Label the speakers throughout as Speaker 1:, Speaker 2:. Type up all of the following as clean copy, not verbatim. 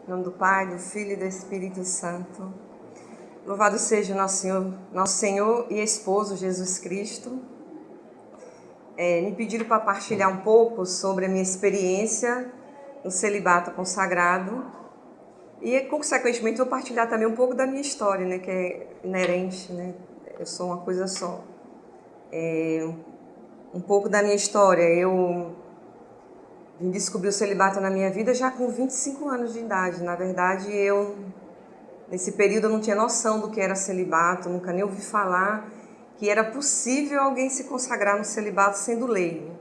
Speaker 1: Em nome do Pai, do Filho e do Espírito Santo. Louvado seja nosso Senhor e Esposo Jesus Cristo. Me pediram para partilhar um pouco sobre a minha experiência no celibato consagrado e, consequentemente, vou partilhar também um pouco da minha história, né, que é inerente, né? Eu sou uma coisa só. Um pouco da minha história. Eu vim descobrir o celibato na minha vida já com 25 anos de idade. Na verdade, nesse período eu não tinha noção do que era celibato, nunca nem ouvi falar que era possível alguém se consagrar no celibato sendo leigo.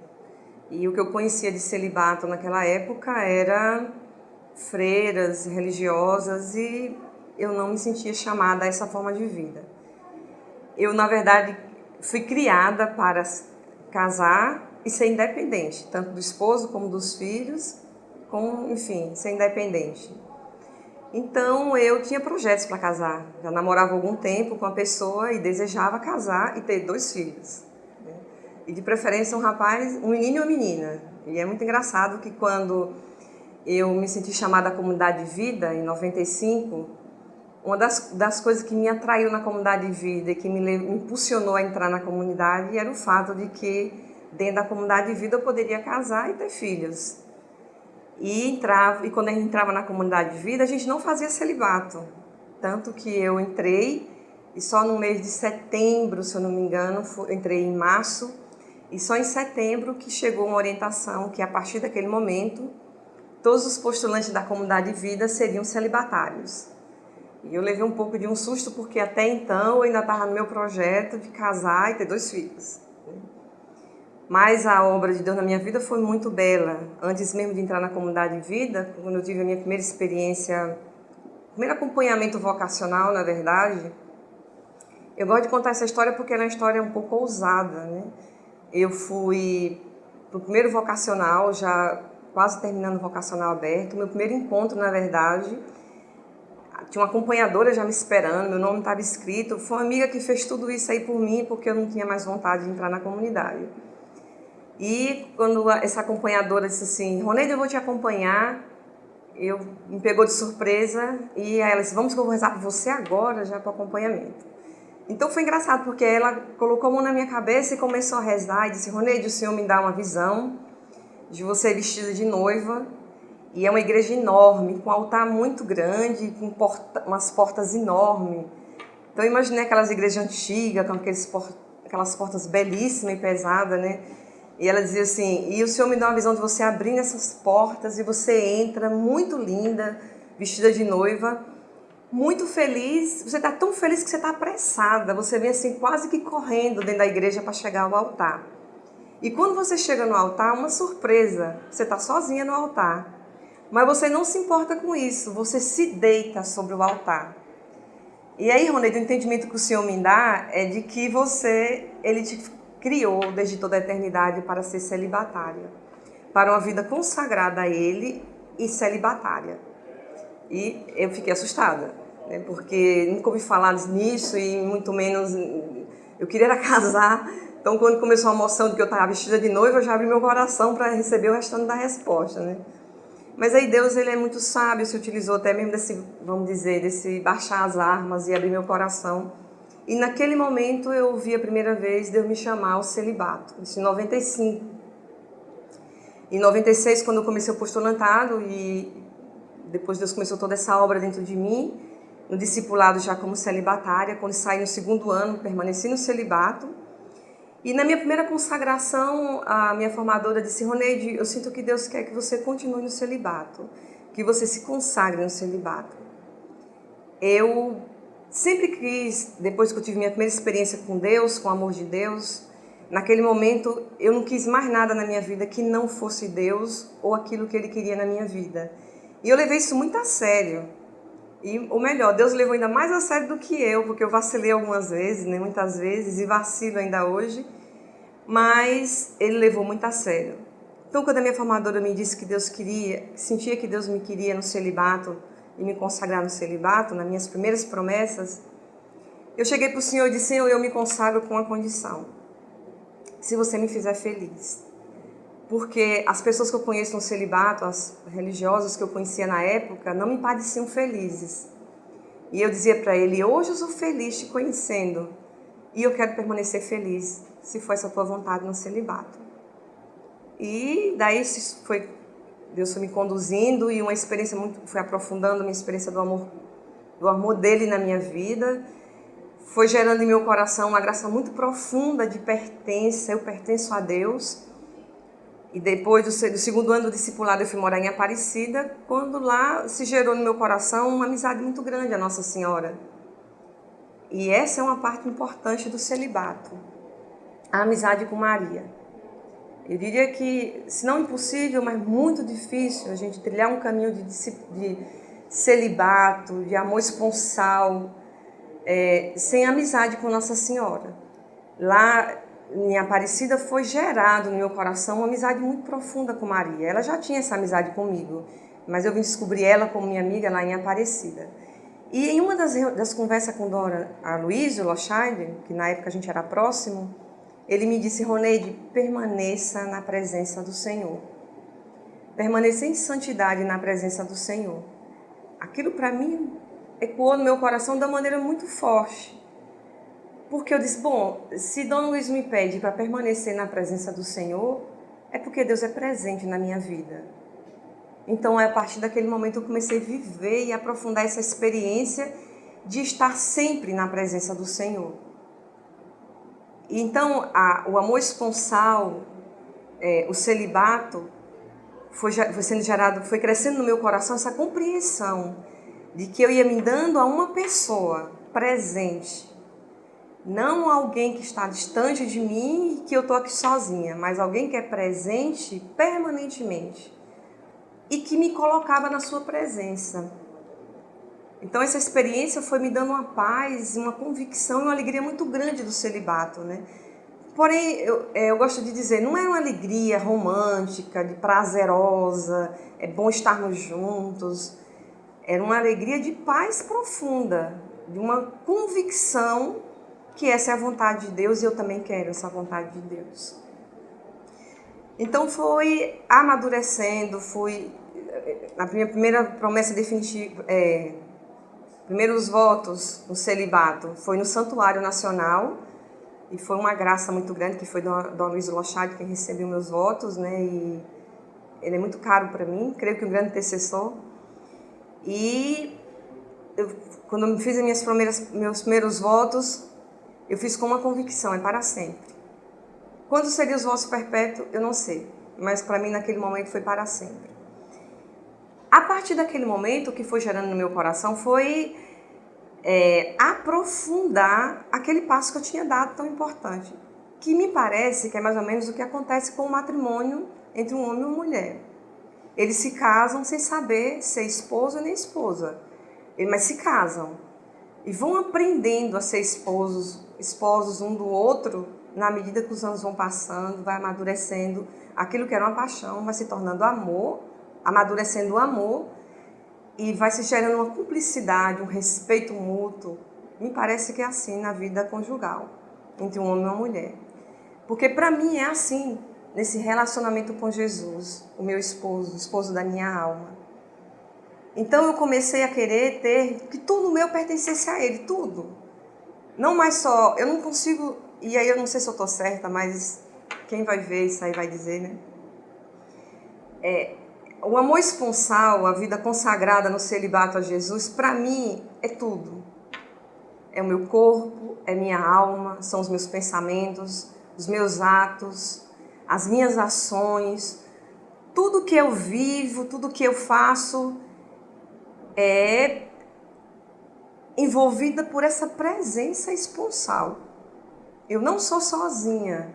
Speaker 1: E o que eu conhecia de celibato naquela época era freiras religiosas e eu não me sentia chamada a essa forma de vida. Eu, na verdade, fui criada para casar e ser independente, tanto do esposo como dos filhos, enfim, ser independente. Então, eu tinha projetos para casar. Já namorava há algum tempo com a pessoa e desejava casar e ter 2 filhos. E de preferência um rapaz, um menino e uma menina. E é muito engraçado que quando eu me senti chamada à comunidade de vida, em 95, uma das coisas que me atraiu na comunidade de vida e que me impulsionou a entrar na comunidade era o fato de que dentro da comunidade de vida eu poderia casar e ter filhos. E quando a gente entrava na comunidade de vida, a gente não fazia celibato. Tanto que eu entrei e só no mês de setembro, se eu não me engano, entrei em março, e só em setembro que chegou uma orientação que a partir daquele momento todos os postulantes da comunidade de vida seriam celibatários. E eu levei um pouco de um susto porque até então eu ainda estava no meu projeto de casar e ter 2 filhos. Mas a obra de Deus na minha vida foi muito bela. Antes mesmo de entrar na comunidade de vida, quando eu tive a minha primeira experiência, primeiro acompanhamento vocacional, na verdade, eu gosto de contar essa história porque ela é uma história um pouco ousada, né? Eu fui para o primeiro vocacional, já quase terminando o vocacional aberto. Meu primeiro encontro, na verdade, tinha uma acompanhadora já me esperando, meu nome estava escrito. Foi uma amiga que fez tudo isso aí por mim, porque eu não tinha mais vontade de entrar na comunidade. E quando essa acompanhadora disse assim, Roneide, eu vou te acompanhar, me pegou de surpresa e aí ela disse, vamos que eu vou rezar por você agora, já para o acompanhamento. Então foi engraçado, porque ela colocou a mão na minha cabeça e começou a rezar e disse, Roneide, o Senhor me dá uma visão de você vestida de noiva, e é uma igreja enorme, com um altar muito grande, com umas portas enormes. Então eu imaginei aquelas igrejas antigas, com aquelas portas belíssimas e pesadas, né? E ela dizia assim, e o Senhor me dá uma visão de você abrindo essas portas e você entra muito linda, vestida de noiva, muito feliz. Você está tão feliz que você está apressada, você vem assim quase que correndo dentro da igreja para chegar ao altar. E quando você chega no altar, uma surpresa, você está sozinha no altar. Mas você não se importa com isso, você se deita sobre o altar. E aí, Roneide, o entendimento que o Senhor me dá é de que Ele te criou desde toda a eternidade para ser celibatária, para uma vida consagrada a Ele e celibatária. E eu fiquei assustada, né, porque nunca ouvi falar nisso e muito menos eu queria era casar. Então, quando começou a moção de que eu estava vestida de noiva, eu já abri meu coração para receber o restante da resposta, né? Mas aí Deus, ele é muito sábio, se utilizou até mesmo desse baixar as armas e abrir meu coração. E naquele momento eu ouvi a primeira vez Deus me chamar ao celibato, isso em 95. Em 96, quando eu comecei o postulantado e depois Deus começou toda essa obra dentro de mim, no discipulado já como celibatária, quando saí no 2º ano, permaneci no celibato. E na minha primeira consagração, a minha formadora disse, Roneide, eu sinto que Deus quer que você continue no celibato, que você se consagre no celibato. Eu sempre quis, depois que eu tive minha primeira experiência com Deus, com o amor de Deus, naquele momento eu não quis mais nada na minha vida que não fosse Deus ou aquilo que Ele queria na minha vida. E eu levei isso muito a sério. Ou melhor, Deus levou ainda mais a sério do que eu, porque eu vacilei algumas vezes, né, muitas vezes, e vacilo ainda hoje, mas Ele levou muito a sério. Então, quando a minha formadora me disse que Deus sentia que Deus me queria no celibato e me consagrar no celibato, nas minhas primeiras promessas, eu cheguei para o Senhor e disse, Senhor, eu me consagro com uma condição, se você me fizer feliz. porque as pessoas que eu conheço no celibato, as religiosas que eu conhecia na época, não me pareciam felizes. E eu dizia para ele, hoje eu sou feliz te conhecendo e eu quero permanecer feliz, se for essa tua vontade no celibato. E daí Deus foi me conduzindo e uma experiência foi aprofundando a minha experiência do amor dele na minha vida. Foi gerando em meu coração uma graça muito profunda de pertença, eu pertenço a Deus. E depois do segundo ano do discipulado eu fui morar em Aparecida, quando lá se gerou no meu coração uma amizade muito grande a Nossa Senhora. E essa é uma parte importante do celibato, a amizade com Maria. Eu diria que, se não impossível, mas muito difícil a gente trilhar um caminho de celibato, de amor esponsal, sem amizade com Nossa Senhora. Lá em Aparecida foi gerado no meu coração uma amizade muito profunda com Maria. Ela já tinha essa amizade comigo, mas eu vim descobrir ela como minha amiga lá em Aparecida. E em uma das conversas com Dona Aloysio Lochaide, que na época a gente era próximo, ele me disse, Roneide, permaneça na presença do Senhor. Permaneça em santidade na presença do Senhor. Aquilo para mim ecoou no meu coração de uma maneira muito forte. Porque eu disse, bom, se Dona Luiz me pede para permanecer na presença do Senhor, é porque Deus é presente na minha vida. Então, a partir daquele momento, eu comecei a viver e aprofundar essa experiência de estar sempre na presença do Senhor. Então, o amor esponsal, o celibato, foi sendo gerado, foi crescendo no meu coração essa compreensão de que eu ia me dando a uma pessoa presente, não alguém que está distante de mim e que eu estou aqui sozinha, mas alguém que é presente permanentemente e que me colocava na sua presença. Então essa experiência foi me dando uma paz, uma convicção e uma alegria muito grande do celibato, né? Porém, eu gosto de dizer, não é uma alegria romântica, de prazerosa, é bom estarmos juntos. Era uma alegria de paz profunda, de uma convicção que essa é a vontade de Deus e eu também quero essa vontade de Deus. Então foi amadurecendo, na minha primeira promessa definitiva, primeiros votos no celibato, foi no Santuário Nacional, e foi uma graça muito grande, que foi Dona Luiz Lochaide quem recebeu meus votos, né? E ele é muito caro para mim, creio que um grande intercessor. E quando eu fiz meus primeiros votos, eu fiz com uma convicção, é para sempre. Quando seriam os votos perpétuos, eu não sei, mas para mim naquele momento foi para sempre. A partir daquele momento, o que foi gerando no meu coração foi aprofundar aquele passo que eu tinha dado tão importante, que me parece que é mais ou menos o que acontece com o matrimônio entre um homem e uma mulher. Eles se casam sem saber ser esposo nem esposa, mas se casam e vão aprendendo a ser esposos um do outro na medida que os anos vão passando, vai amadurecendo. Aquilo que era uma paixão vai se tornando amor, amadurecendo o amor, e vai se gerando uma cumplicidade, um respeito mútuo. Me parece que é assim na vida conjugal, entre um homem e uma mulher. Porque para mim é assim, nesse relacionamento com Jesus, o meu esposo, o esposo da minha alma. Então eu comecei a querer ter que tudo meu pertencesse a ele, tudo. Não mais só, eu não consigo, e aí eu não sei se eu estou certa, mas quem vai ver isso aí vai dizer, né? O amor esponsal, a vida consagrada no celibato a Jesus, para mim é tudo. É o meu corpo, é minha alma, são os meus pensamentos, os meus atos, as minhas ações, tudo que eu vivo, tudo que eu faço é envolvida por essa presença esponsal. Eu não sou sozinha,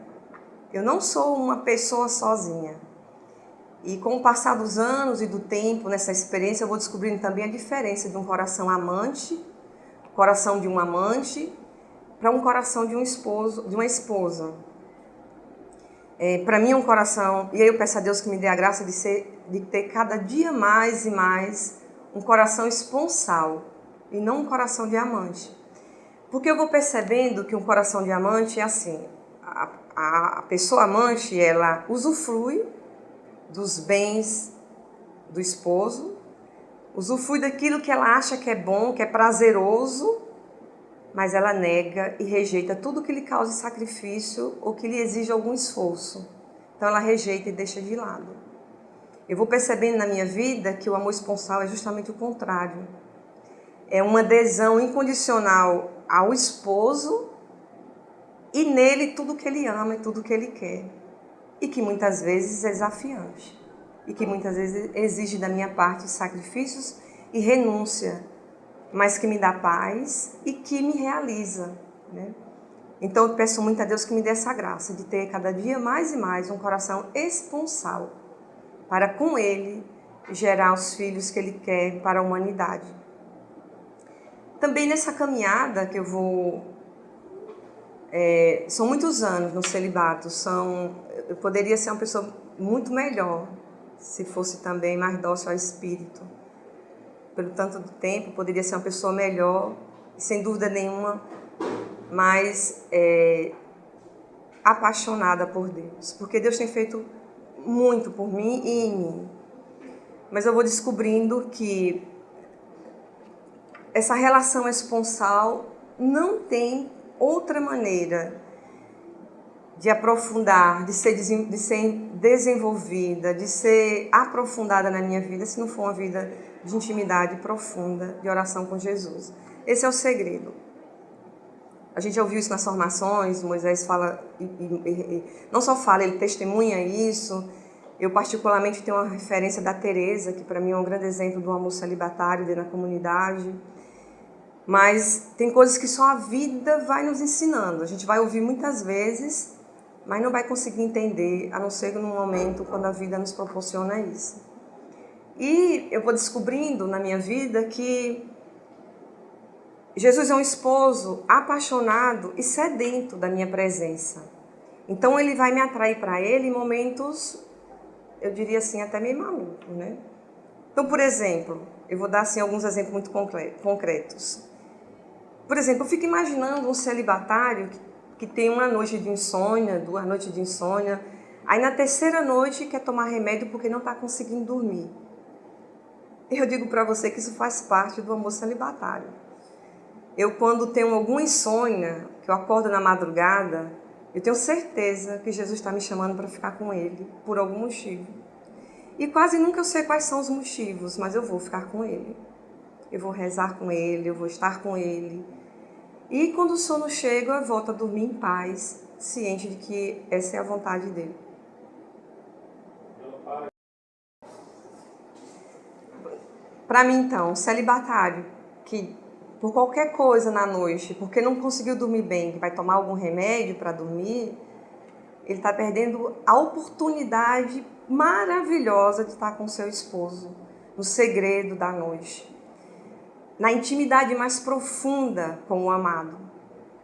Speaker 1: eu não sou uma pessoa sozinha. E com o passar dos anos e do tempo, nessa experiência, eu vou descobrindo também a diferença de um coração amante, coração de um amante, para um coração de um esposo, de uma esposa. Para mim, um coração, e aí eu peço a Deus que me dê a graça de ter cada dia mais e mais um coração esponsal, e não um coração de amante. Porque eu vou percebendo que um coração de amante é assim, a pessoa amante, ela usufrui dos bens do esposo, usufrui daquilo que ela acha que é bom, que é prazeroso, mas ela nega e rejeita tudo que lhe cause sacrifício ou que lhe exija algum esforço. Então ela rejeita e deixa de lado. Eu vou percebendo na minha vida que o amor esponsal é justamente o contrário. É uma adesão incondicional ao esposo e nele tudo que ele ama e tudo que ele quer. E que muitas vezes é desafiante. E que muitas vezes exige da minha parte sacrifícios e renúncia, mas que me dá paz e que me realiza, né? Então eu peço muito a Deus que me dê essa graça de ter cada dia mais e mais um coração esponsal para com Ele gerar os filhos que Ele quer para a humanidade. Também nessa caminhada que eu vou... são muitos anos no celibato, eu poderia ser uma pessoa muito melhor se fosse também mais dócil ao Espírito. Pelo tanto de tempo, poderia ser uma pessoa melhor, sem dúvida nenhuma, mais apaixonada por Deus. Porque Deus tem feito muito por mim e em mim. Mas eu vou descobrindo que essa relação esponsal não tem outra maneira de aprofundar, de ser desenvolvida, de ser aprofundada na minha vida, se não for uma vida de intimidade profunda, de oração com Jesus. Esse é o segredo. A gente já ouviu isso nas formações, Moisés fala, não só fala, ele testemunha isso. Eu particularmente tenho uma referência da Teresa, que para mim é um grande exemplo do amor celibatário dentro da comunidade. Mas tem coisas que só a vida vai nos ensinando. A gente vai ouvir muitas vezes, mas não vai conseguir entender, a não ser num momento quando a vida nos proporciona isso. E eu vou descobrindo na minha vida que Jesus é um esposo apaixonado e sedento da minha presença. Então ele vai me atrair para ele em momentos, eu diria assim, até meio maluco, né? Então, por exemplo, eu vou dar assim alguns exemplos muito concretos. Por exemplo, eu fico imaginando um celibatário que tem uma noite de insônia, 2 noites de insônia, aí na terceira noite quer tomar remédio porque não está conseguindo dormir. Eu digo para você que isso faz parte do amor celibatário. Eu, quando tenho alguma insônia, que eu acordo na madrugada, eu tenho certeza que Jesus está me chamando para ficar com Ele, por algum motivo. E quase nunca eu sei quais são os motivos, mas eu vou ficar com Ele. Eu vou rezar com Ele, eu vou estar com Ele. E quando o sono chega, eu volto a dormir em paz, ciente de que essa é a vontade dEle. Para mim, então, celibatário, que por qualquer coisa na noite, porque não conseguiu dormir bem, que vai tomar algum remédio para dormir, ele está perdendo a oportunidade maravilhosa de estar com seu esposo, no segredo da noite, na intimidade mais profunda com o amado.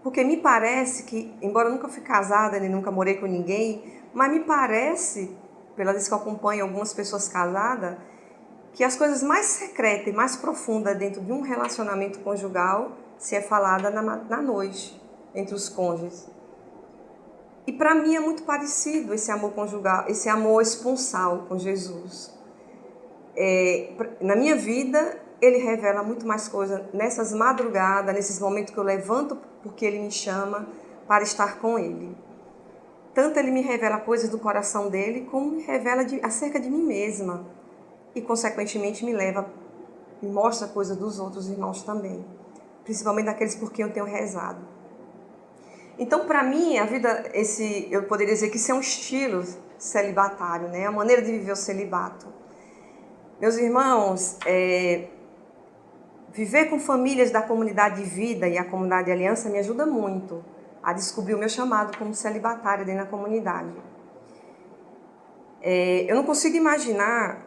Speaker 1: Porque me parece que, embora eu nunca fui casada, nem nunca morei com ninguém, mas me parece, pelas vezes que eu acompanho algumas pessoas casadas, que as coisas mais secretas e mais profundas dentro de um relacionamento conjugal se é falada na noite, entre os cônjuges. E para mim é muito parecido esse amor conjugal, esse amor esponsal com Jesus. Na minha vida, Ele revela muito mais coisas nessas madrugadas, nesses momentos que eu levanto porque Ele me chama para estar com Ele. Tanto Ele me revela coisas do coração dEle, como me revela acerca de mim mesma. E, consequentemente, me mostra coisas dos outros irmãos também. Principalmente daqueles por quem eu tenho rezado. Então, para mim, a vida, eu poderia dizer que isso é um estilo celibatário, né? A maneira de viver o celibato. Meus irmãos, viver com famílias da comunidade de vida e a comunidade de aliança me ajuda muito a descobrir o meu chamado como celibatária dentro da comunidade. Eu não consigo imaginar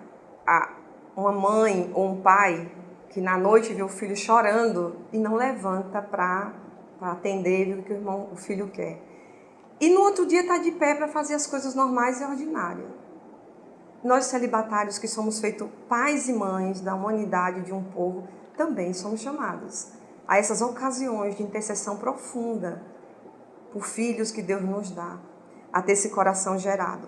Speaker 1: uma mãe ou um pai que na noite vê o filho chorando e não levanta para atender o que o filho quer. E no outro dia está de pé para fazer as coisas normais e ordinárias. Nós celibatários que somos feitos pais e mães da humanidade, de um povo, também somos chamados a essas ocasiões de intercessão profunda por filhos que Deus nos dá, a ter esse coração gerado.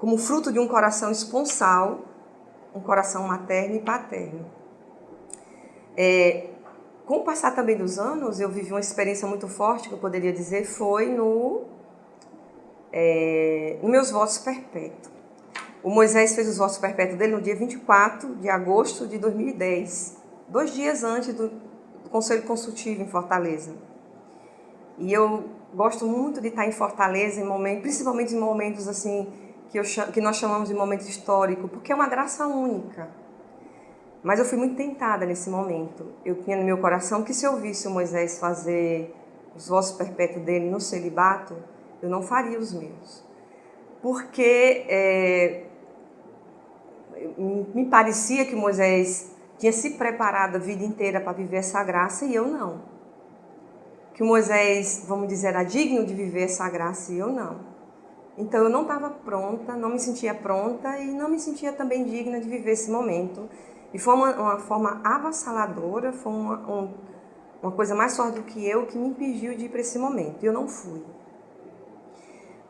Speaker 1: como fruto de um coração esponsal, um coração materno e paterno. Com o passar também dos anos, eu vivi uma experiência muito forte, que eu poderia dizer, foi nos meus votos perpétuos. O Moisés fez os votos perpétuos dele no dia 24 de agosto de 2010, 2 dias antes do Conselho Consultivo em Fortaleza. E eu gosto muito de estar em Fortaleza, principalmente em momentos assim, que nós chamamos de momento histórico, porque é uma graça única. Mas eu fui muito tentada nesse momento. Eu tinha no meu coração que se eu visse o Moisés fazer os votos perpétuos dele no celibato, eu não faria os meus. Porque me parecia que Moisés tinha se preparado a vida inteira para viver essa graça e eu não. Que Moisés, vamos dizer, era digno de viver essa graça e eu não. Então eu não estava pronta, não me sentia pronta e não me sentia também digna de viver esse momento. E foi uma forma avassaladora, foi uma coisa mais forte do que eu que me impediu de ir para esse momento. E eu não fui.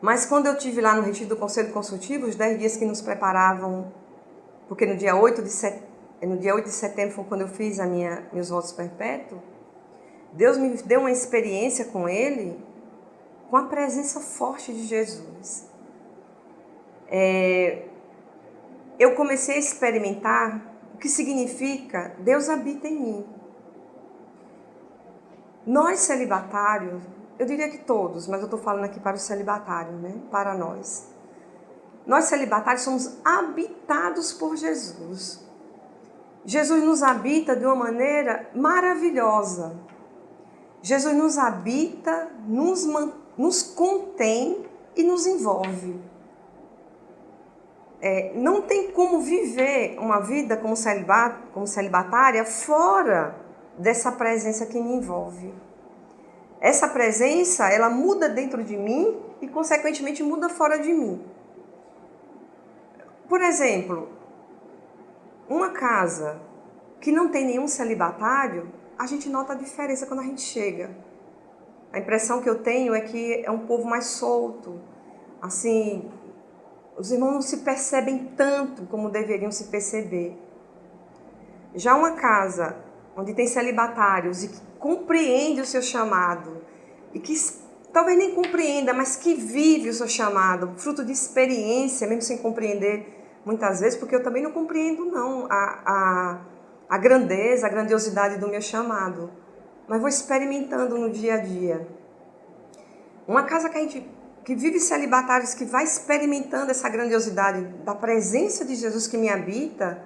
Speaker 1: Mas quando eu estive lá no retiro do Conselho Consultivo, os 10 dias que nos preparavam, porque no dia 8 de setembro foi quando eu fiz meus votos perpétuos, Deus me deu uma experiência com Ele, com a presença forte de Jesus. Eu comecei a experimentar o que significa Deus habita em mim. Nós celibatários, eu diria que todos, mas eu estou falando aqui para os celibatários, né? Para nós. Nós celibatários somos habitados por Jesus. Jesus nos habita de uma maneira maravilhosa. Jesus nos habita, nos contém e nos envolve. Não tem como viver uma vida como celibatária fora dessa presença que me envolve. Essa presença, ela muda dentro de mim e, consequentemente, muda fora de mim. Por exemplo, uma casa que não tem nenhum celibatário, a gente nota a diferença quando a gente chega. A impressão que eu tenho é que é um povo mais solto. Assim, os irmãos não se percebem tanto como deveriam se perceber. Já uma casa onde tem celibatários e que compreende o seu chamado, e que talvez nem compreenda, mas que vive o seu chamado, fruto de experiência, mesmo sem compreender muitas vezes, porque eu também não compreendo não a grandeza, a grandiosidade do meu chamado, mas vou experimentando no dia a dia. Uma casa que vive celibatários, que vai experimentando essa grandiosidade da presença de Jesus que me habita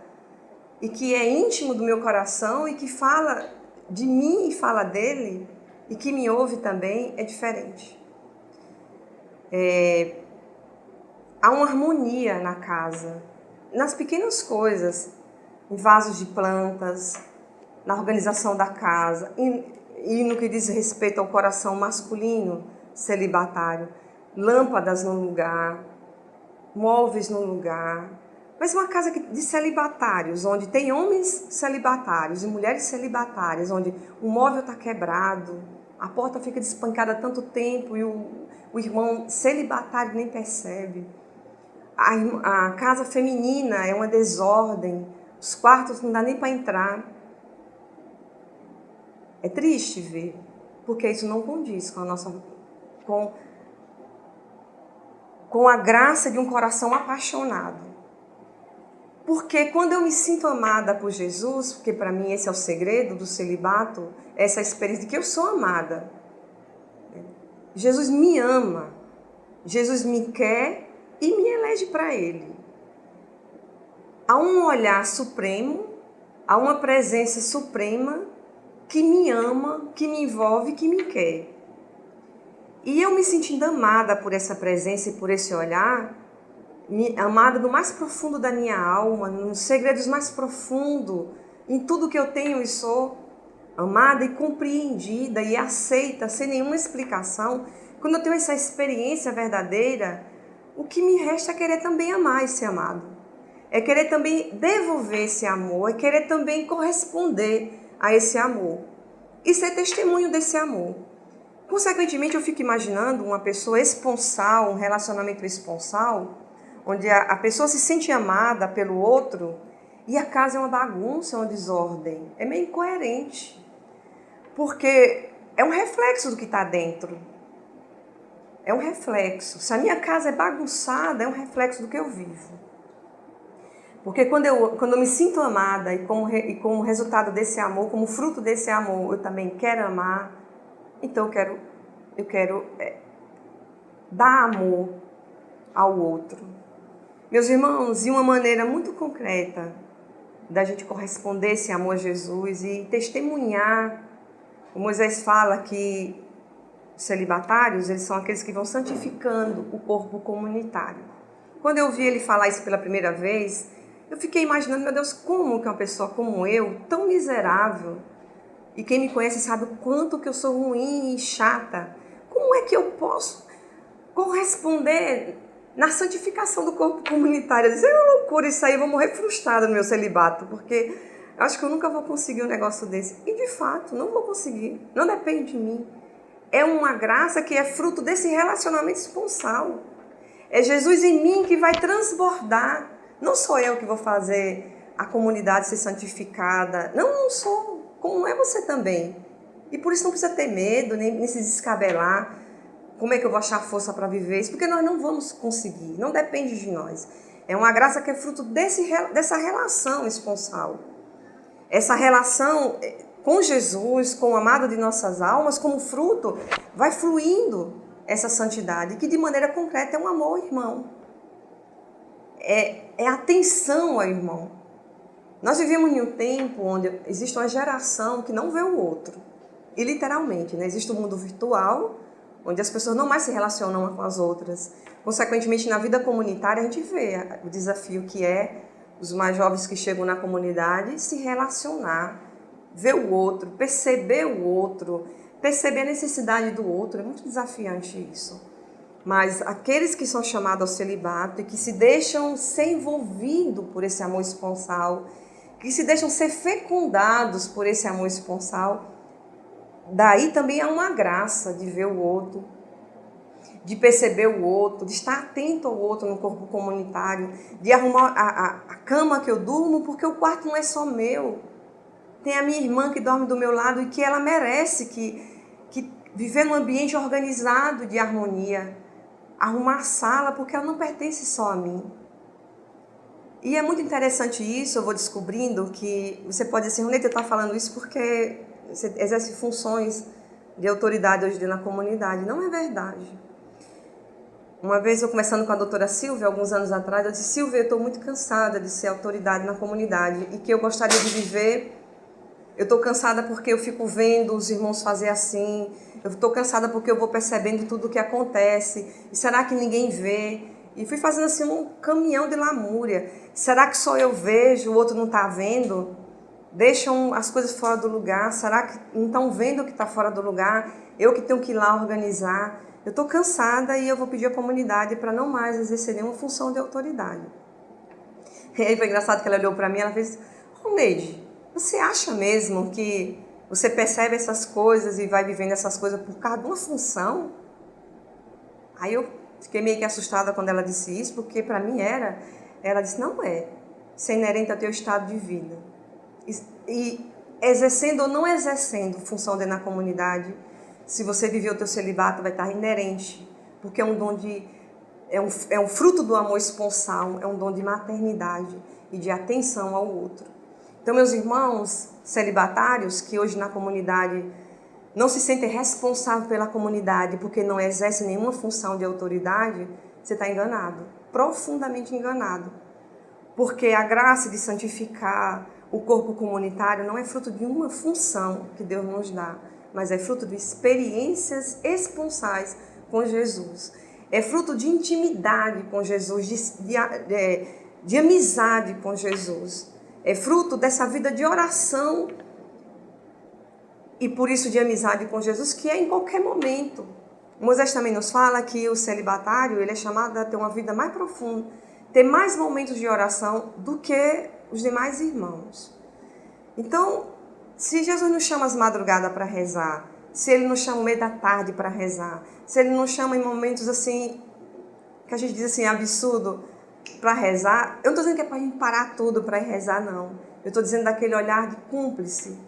Speaker 1: e que é íntimo do meu coração e que fala de mim e fala dele e que me ouve também, é diferente. Há uma harmonia na casa, nas pequenas coisas, em vasos de plantas, na organização da casa e no que diz respeito ao coração masculino celibatário, lâmpadas no lugar, móveis no lugar, mas uma casa de celibatários, onde tem homens celibatários e mulheres celibatárias, onde o móvel está quebrado, a porta fica despancada há tanto tempo e o irmão celibatário nem percebe. A casa feminina é uma desordem, os quartos não dá nem para entrar. É triste ver, porque isso não condiz com a graça de um coração apaixonado. Porque quando eu me sinto amada por Jesus, porque para mim esse é o segredo do celibato, essa experiência de que eu sou amada. Jesus me ama, Jesus me quer e me elege para Ele. Há um olhar supremo, há uma presença suprema que me ama, que me envolve, que me quer. E eu me sentindo amada por essa presença e por esse olhar, amada no mais profundo da minha alma, nos segredos mais profundos, em tudo que eu tenho e sou, amada e compreendida e aceita sem nenhuma explicação, quando eu tenho essa experiência verdadeira, o que me resta é querer também amar esse amado. É querer também devolver esse amor, é querer também corresponder a esse amor e ser testemunho desse amor. Consequentemente, eu fico imaginando uma pessoa esponsal, um relacionamento esponsal, onde a pessoa se sente amada pelo outro e a casa é uma bagunça, é uma desordem. É meio incoerente, porque é um reflexo do que está dentro. É um reflexo. Se a minha casa é bagunçada, é um reflexo do que eu vivo. Porque quando eu me sinto amada e como resultado desse amor, como fruto desse amor, eu também quero amar, então eu quero dar amor ao outro. Meus irmãos, e uma maneira muito concreta da gente corresponder esse amor a Jesus e testemunhar, o Moisés fala que os celibatários, eles são aqueles que vão santificando o corpo comunitário. Quando eu vi ele falar isso pela primeira vez, eu fiquei imaginando, meu Deus, como que uma pessoa como eu, tão miserável, e quem me conhece sabe o quanto que eu sou ruim e chata, como é que eu posso corresponder na santificação do corpo comunitário? Eu disse, é uma loucura isso aí, eu vou morrer frustrada no meu celibato, porque eu acho que eu nunca vou conseguir um negócio desse. E de fato, não vou conseguir, não depende de mim. É uma graça que é fruto desse relacionamento esponsal. É Jesus em mim que vai transbordar. Não sou eu que vou fazer a comunidade ser santificada. Não sou. Como é você também. E por isso não precisa ter medo, nem se descabelar. Como é que eu vou achar força para viver isso? Porque nós não vamos conseguir. Não depende de nós. É uma graça que é fruto dessa relação esponsal. Essa relação com Jesus, com o amado de nossas almas, como fruto, vai fluindo essa santidade, que de maneira concreta é um amor ao irmão. É atenção ao irmão. Nós vivemos em um tempo onde existe uma geração que não vê o outro. E literalmente, né? Existe o mundo virtual, onde as pessoas não mais se relacionam umas com as outras. Consequentemente, na vida comunitária, a gente vê o desafio que é os mais jovens que chegam na comunidade se relacionar, ver o outro, perceber o outro, perceber a necessidade do outro. É muito desafiante isso. Mas aqueles que são chamados ao celibato e que se deixam ser envolvidos por esse amor esponsal, que se deixam ser fecundados por esse amor esponsal, daí também há uma graça de ver o outro, de perceber o outro, de estar atento ao outro no corpo comunitário, de arrumar a cama que eu durmo, porque o quarto não é só meu. Tem a minha irmã que dorme do meu lado e que ela merece que viver num ambiente organizado de harmonia. Arrumar a sala, porque ela não pertence só a mim. E é muito interessante isso, eu vou descobrindo que você pode dizer, Roneta, eu estou falando isso porque você exerce funções de autoridade hoje na comunidade. Não é verdade. Uma vez eu conversando com a doutora Silvia, alguns anos atrás, eu disse, Silvia, eu estou muito cansada de ser autoridade na comunidade e que eu gostaria de viver. Eu estou cansada porque eu fico vendo os irmãos fazer assim. Eu estou cansada porque eu vou percebendo tudo o que acontece. E será que ninguém vê? E fui fazendo assim um caminhão de lamúria. Será que só eu vejo, o outro não está vendo? Deixam as coisas fora do lugar. Será que não estão vendo o que está fora do lugar? Eu que tenho que ir lá organizar. Eu estou cansada e eu vou pedir à comunidade para não mais exercer nenhuma função de autoridade. E aí foi engraçado que ela olhou para mim e ela fez, Roneide, você acha mesmo que você percebe essas coisas e vai vivendo essas coisas por causa de uma função? Aí eu fiquei meio que assustada quando ela disse isso, porque para mim era. Ela disse, não é. Isso é inerente ao teu estado de vida. E exercendo ou não exercendo função dentro da comunidade, se você viver o teu celibato, vai estar inerente. Porque é um dom é um fruto do amor esponsal, é um dom de maternidade e de atenção ao outro. Então, meus irmãos celibatários, que hoje na comunidade não se sentem responsáveis pela comunidade porque não exercem nenhuma função de autoridade, você está enganado, profundamente enganado. Porque a graça de santificar o corpo comunitário não é fruto de uma função que Deus nos dá, mas é fruto de experiências esponsais com Jesus. É fruto de intimidade com Jesus, de amizade com Jesus. É fruto dessa vida de oração e por isso de amizade com Jesus, que é em qualquer momento. Moisés também nos fala que o celibatário ele é chamado a ter uma vida mais profunda, ter mais momentos de oração do que os demais irmãos. Então, se Jesus nos chama às madrugadas para rezar, se Ele nos chama no meio da tarde para rezar, se Ele nos chama em momentos assim, que a gente diz assim, absurdo, para rezar, eu não estou dizendo que é para a gente parar tudo para ir rezar, não. Eu estou dizendo daquele olhar de cúmplice,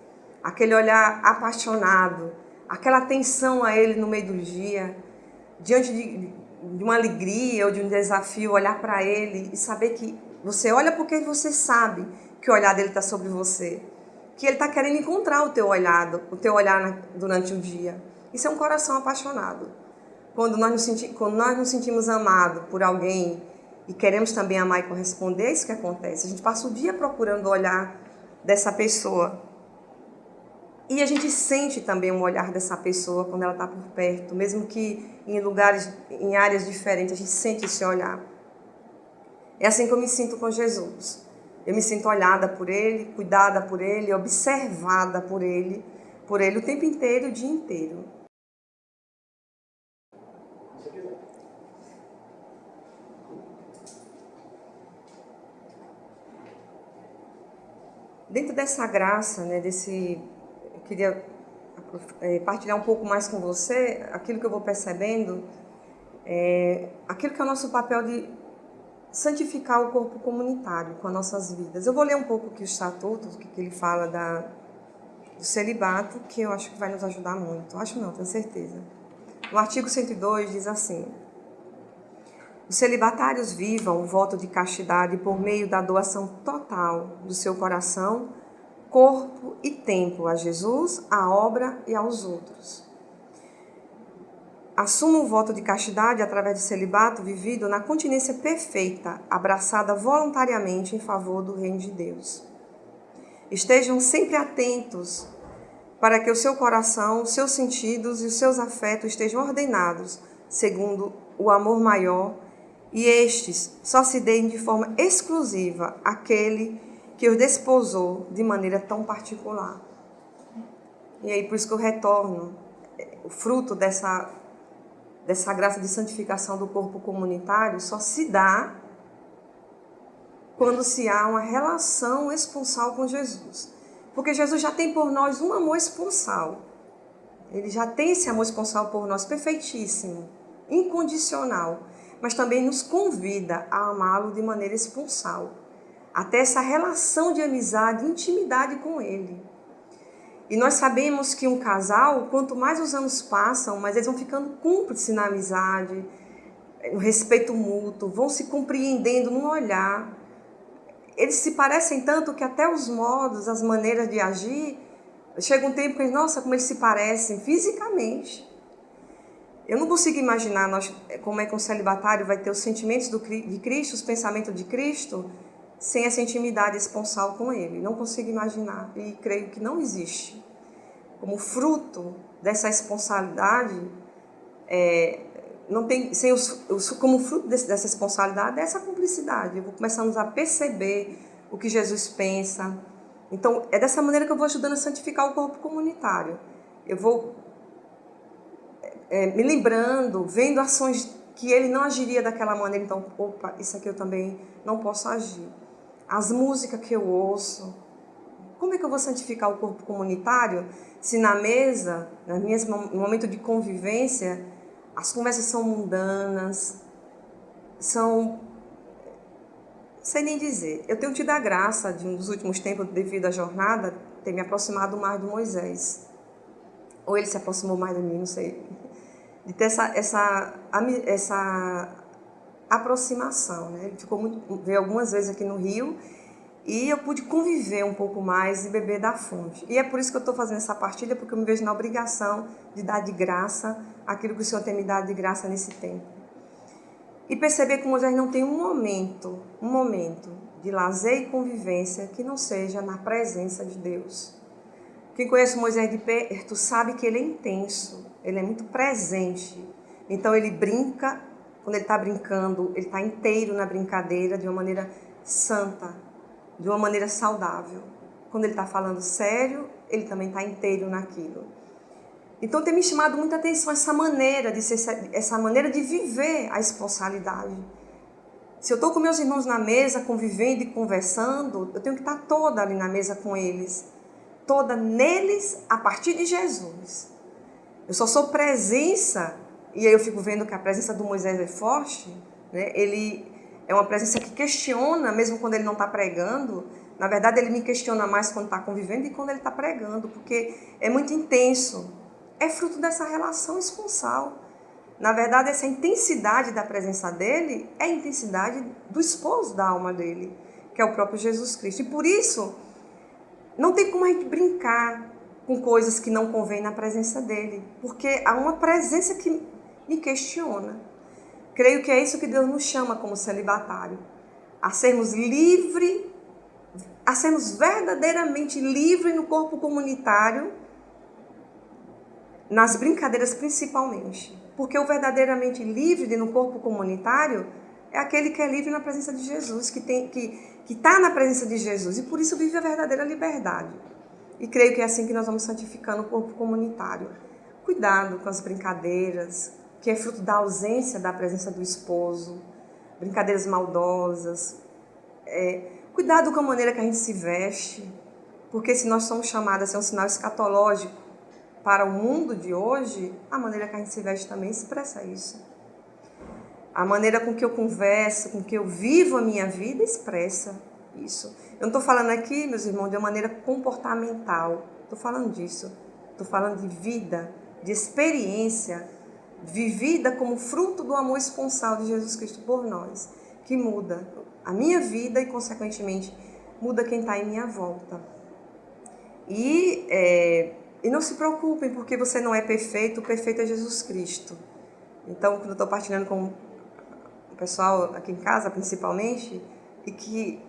Speaker 1: aquele olhar apaixonado, aquela atenção a Ele no meio do dia, diante de uma alegria ou de um desafio, olhar para Ele e saber que você olha porque você sabe que o olhar dele está sobre você, que Ele está querendo encontrar o teu olhar durante o dia. Isso é um coração apaixonado. Quando nós nos sentimos amados por alguém e queremos também amar e corresponder, é isso que acontece. A gente passa o dia procurando o olhar dessa pessoa. E a gente sente também o olhar dessa pessoa quando ela está por perto, mesmo que em áreas diferentes, a gente sente esse olhar. É assim que eu me sinto com Jesus. Eu me sinto olhada por Ele, cuidada por Ele, observada por Ele o tempo inteiro, o dia inteiro. Dentro dessa graça, né, eu queria partilhar um pouco mais com você aquilo que eu vou percebendo, aquilo que é o nosso papel de santificar o corpo comunitário com as nossas vidas. Eu vou ler um pouco aqui o estatuto, o que ele fala do celibato, que eu acho que vai nos ajudar muito. Acho não, tenho certeza. No artigo 102 diz assim: os celibatários vivam o voto de castidade por meio da doação total do seu coração, corpo e tempo a Jesus, à obra e aos outros. Assumam o voto de castidade através do celibato vivido na continência perfeita, abraçada voluntariamente em favor do reino de Deus. Estejam sempre atentos para que o seu coração, os seus sentidos e os seus afetos estejam ordenados segundo o amor maior, e estes só se deem de forma exclusiva àquele que os desposou de maneira tão particular. E aí, por isso que eu retorno, o fruto dessa graça de santificação do corpo comunitário só se dá quando se há uma relação esponsal com Jesus. Porque Jesus já tem por nós um amor esponsal. Ele já tem esse amor esponsal por nós, perfeitíssimo, incondicional, mas também nos convida a amá-lo de maneira esponsal, até essa relação de amizade, intimidade com Ele. E nós sabemos que um casal, quanto mais os anos passam, mais eles vão ficando cúmplices na amizade, no respeito mútuo, vão se compreendendo no olhar. Eles se parecem tanto que até os modos, as maneiras de agir, chega um tempo que, nossa, como eles se parecem fisicamente. Eu não consigo imaginar como é que um celibatário vai ter os sentimentos de Cristo, os pensamentos de Cristo, sem essa intimidade esponsal com Ele. Não consigo imaginar e creio que não existe. Como fruto dessa esponsalidade, como fruto dessa esponsalidade, dessa cumplicidade. Eu vou começando a perceber o que Jesus pensa. Então, é dessa maneira que eu vou ajudando a santificar o corpo comunitário. Eu vou me lembrando, vendo ações que ele não agiria daquela maneira. Então, opa, isso aqui eu também não posso agir. As músicas que eu ouço. Como é que eu vou santificar o corpo comunitário se na mesa, no momento de convivência, as conversas são mundanas, não sei nem dizer. Eu tenho tido a graça de um dos últimos tempos, devido à jornada, ter me aproximado mais de Moisés. Ou ele se aproximou mais de mim, não sei. De ter essa aproximação, né? Ele veio algumas vezes aqui no Rio e eu pude conviver um pouco mais e beber da fonte. E é por isso que eu estou fazendo essa partilha, porque eu me vejo na obrigação de dar de graça aquilo que o Senhor tem me dado de graça nesse tempo. E perceber que Moisés não tem um momento de lazer e convivência que não seja na presença de Deus. Quem conhece Moisés de perto sabe que ele é intenso, ele é muito presente. Então ele brinca, quando ele está brincando, ele está inteiro na brincadeira de uma maneira santa, de uma maneira saudável. Quando ele está falando sério, ele também está inteiro naquilo. Então tem me chamado muita atenção essa maneira de viver a esponsalidade. Se eu estou com meus irmãos na mesa, convivendo e conversando, eu tenho que estar toda ali na mesa com eles. Toda neles a partir de Jesus. Eu só sou presença, e aí eu fico vendo que a presença do Moisés é forte, né? Ele É uma presença que questiona, mesmo quando ele não está pregando. Na verdade, ele me questiona mais quando está convivendo e quando ele está pregando, porque é muito intenso. É fruto dessa relação esponsal. Na verdade, essa intensidade da presença dele é a intensidade do esposo da alma dele, que é o próprio Jesus Cristo. E por isso, não tem como a gente brincar com coisas que não convêm na presença dele, porque há uma presença que me questiona. Creio que é isso que Deus nos chama como celibatário, a sermos livres, a sermos verdadeiramente livres no corpo comunitário, nas brincadeiras principalmente. Porque o verdadeiramente livre no corpo comunitário é aquele que é livre na presença de Jesus, que está na presença de Jesus, e por isso vive a verdadeira liberdade. E creio que é assim que nós vamos santificando o corpo comunitário. Cuidado com as brincadeiras, que é fruto da ausência da presença do esposo, brincadeiras maldosas. Cuidado com a maneira que a gente se veste, porque se nós somos chamados a ser um sinal escatológico para o mundo de hoje, a maneira que a gente se veste também expressa isso. A maneira com que eu converso, com que eu vivo a minha vida, expressa isso. Eu não estou falando aqui, meus irmãos, de uma maneira comportamental. Estou falando disso. Estou falando de vida, de experiência, vivida como fruto do amor esponsal de Jesus Cristo por nós, que muda a minha vida e, consequentemente, muda quem está em minha volta. E não se preocupem, porque você não é perfeito, o perfeito é Jesus Cristo. Então, quando eu estou partilhando com o pessoal aqui em casa, principalmente, e que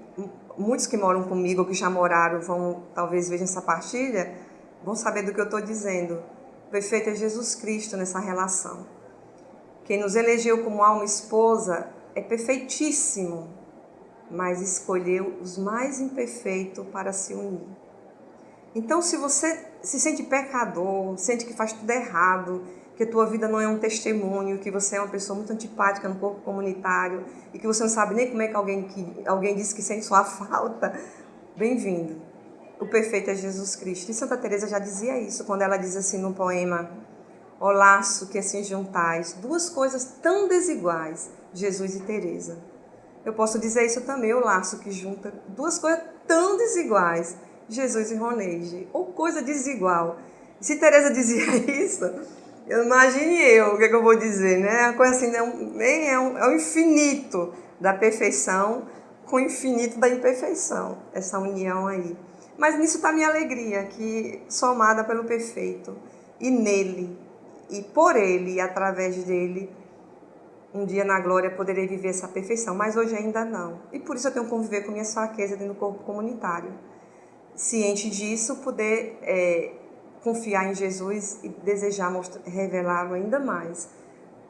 Speaker 1: muitos que moram comigo, ou que já moraram, talvez vejam essa partilha, vão saber do que eu estou dizendo. O perfeito é Jesus Cristo nessa relação. Quem nos elegeu como alma esposa é perfeitíssimo, mas escolheu os mais imperfeitos para se unir. Então, se você se sente pecador, sente que faz tudo errado, que a tua vida não é um testemunho, que você é uma pessoa muito antipática no corpo comunitário e que você não sabe nem como é que alguém disse que sente sua falta, bem-vindo. O perfeito é Jesus Cristo. E Santa Teresa já dizia isso quando ela diz assim no poema: ó laço que assim juntais, duas coisas tão desiguais, Jesus e Teresa. Eu posso dizer isso também, o laço que junta duas coisas tão desiguais, Jesus e Roneide, ou coisa desigual. Se Teresa dizia isso, imagine eu, o que eu vou dizer, né? A coisa assim, é o infinito da perfeição com o infinito da imperfeição, essa união aí. Mas nisso está a minha alegria, que somada pelo perfeito, e nele, e por ele, e através dele, um dia na glória poderei viver essa perfeição, mas hoje ainda não. E por isso eu tenho que conviver com minhas fraquezas dentro do corpo comunitário. Ciente disso, poder confiar em Jesus e desejar revelá-lo ainda mais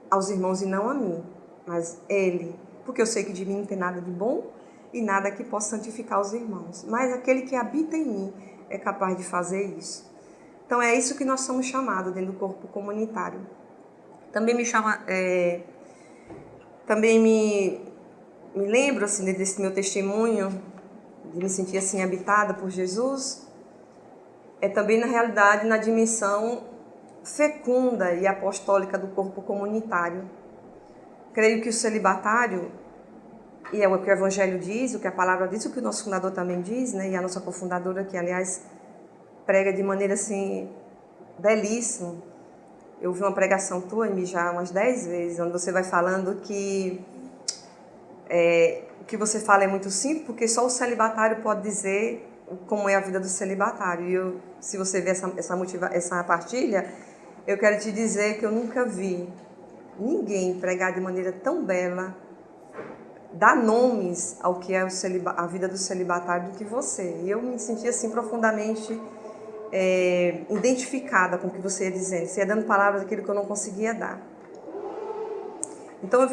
Speaker 1: aos irmãos e não a mim, mas ele, porque eu sei que de mim não tem nada de bom e nada que possa santificar os irmãos, mas aquele que habita em mim é capaz de fazer isso. Então é isso que nós somos chamados dentro do corpo comunitário. Também me lembro assim desse meu testemunho de me sentir assim habitada por Jesus, é também na realidade na dimensão fecunda e apostólica do corpo comunitário. Creio que o celibatário, e é o que o Evangelho diz, o que a palavra diz, o que o nosso fundador também diz, né? E a nossa cofundadora, que aliás prega de maneira assim belíssima. Eu ouvi uma pregação tua, Emi, já umas 10 vezes, onde você vai falando que o que você fala é muito simples, porque só o celibatário pode dizer como é a vida do celibatário. E se você ver essa partilha, eu quero te dizer que eu nunca vi ninguém pregar de maneira tão bela, dar nomes ao que é a vida do celibatário do que você. E eu me senti assim profundamente identificada com o que você ia dizendo. Você ia dando palavras daquilo que eu não conseguia dar. Então,